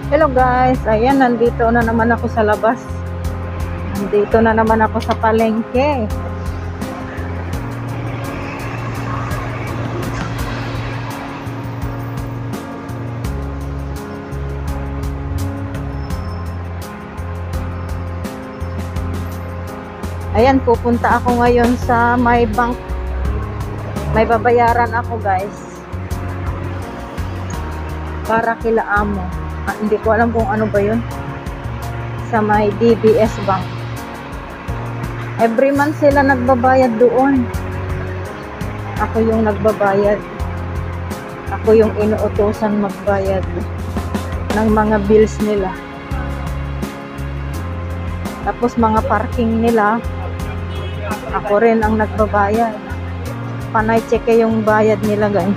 Hello guys, ayan, nandito na naman ako sa labas. Nandito na naman ako sa palengke. Ayan, pupunta ako ngayon sa may bank. May babayaran ako guys. Para kila amo. Hindi ko alam kung ano ba yun. Sa may DBS Bank. Every month sila nagbabayad doon. Ako yung nagbabayad. Ako yung inuutosan magbayad ng mga bills nila. Tapos mga parking nila, ako rin ang nagbabayad. Panay check yung bayad nila guys.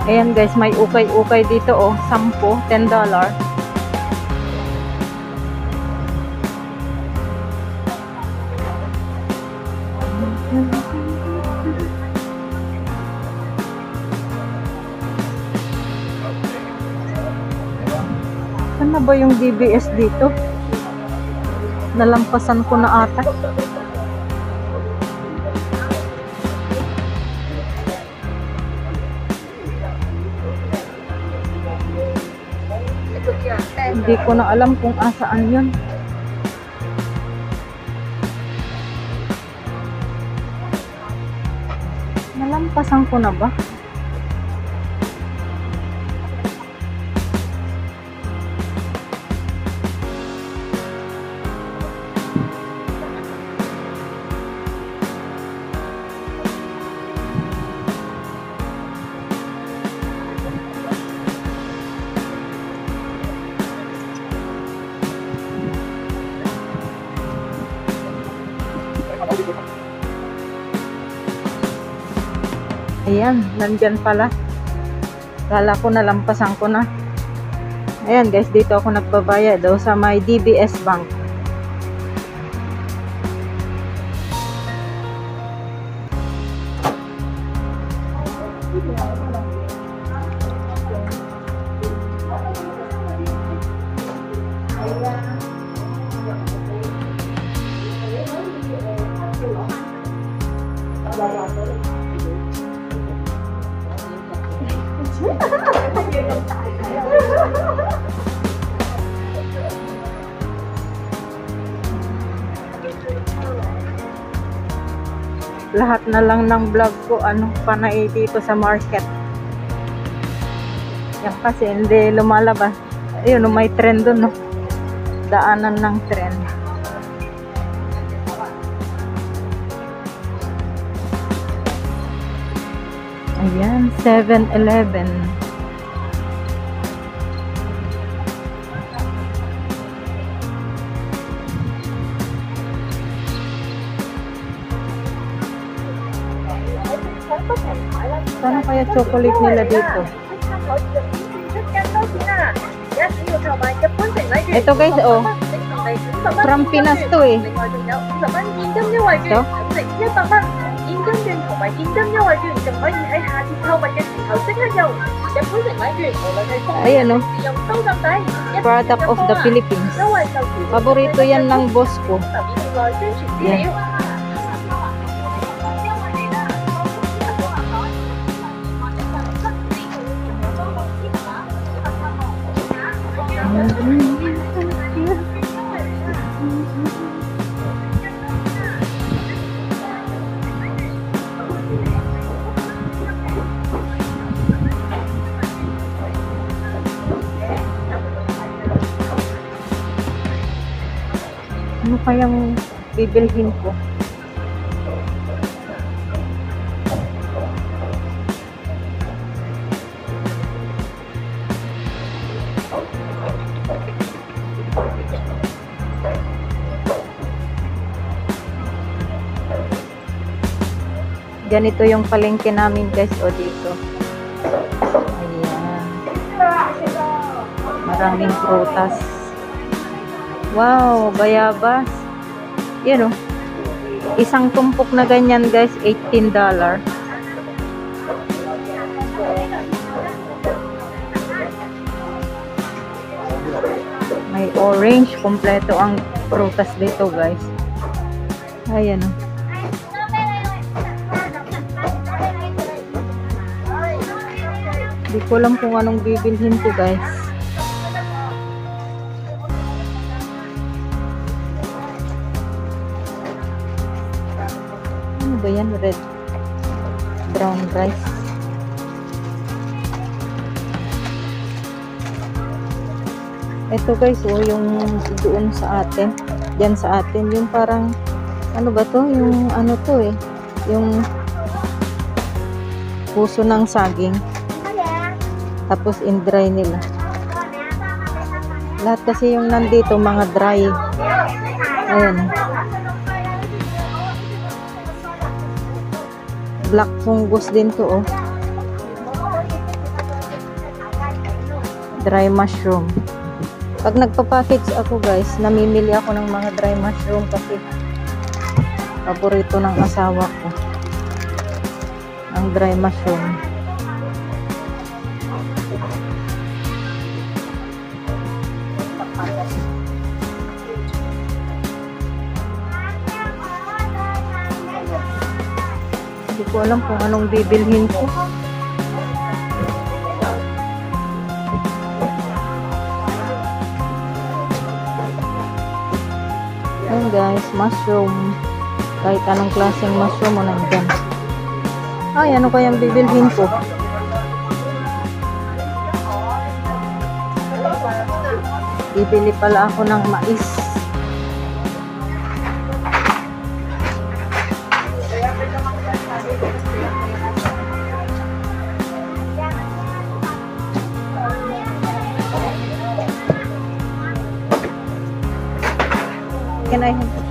Ayan guys, may ukay-ukay dito oh, 10, $10. Saan na ba yung DBS dito? Nalampasan ko na ata. Hindi ko na alam kung asaan yun. Nalampasan ko na ba? Ayan, nandyan pala. Kala ko nalampasan ko na. Ayan guys, dito ako nagbabayad daw sa may DBS Bank. Lahat na lang ng vlog ko panay dito sa market. Yan kasi hindi lumalabas. Ayun, may trend doon, no? Daanan ng trend. Ayan, 7-Eleven. Sana kaya chocolate nila dito? Ito guys, oh. From Pinas to eh. Ito? Ayan oh. Product of the Philippines. Paborito yan ng boss ko. Yan. Ano kayang bibilhin ko? Ganito yung palengke namin guys, o dito. Ayan. Maraming prutas. Wow, bayabas. Yan o. Isang tumpok na ganyan guys, $18. May orange, kompleto ang prutas dito guys. Ayan o. Hindi ko alam kung anong bibilhin ko guys. Ano ba yan? Red brown rice. Ito guys, oh, yung doon sa atin. Diyan sa atin. Yung parang, ano ba to? Yung ano to eh. Yung puso ng saging. Tapos in-dry nila. Lahat kasi yung nandito, mga dry. Ayan. Black fungus din to, oh. Dry mushroom. Pag nagpa-package ako guys, namimili ako ng mga dry mushroom kasi paborito ng asawa ko. Ang dry mushroom. Hindi ko alam kung anong bibilhin ko. Ayan guys, mushroom. Kahit anong klaseng mushroom mo nandyan. Ay, ano kayang bibilhin ko? Bibili pala ako ng mais. Can I have it?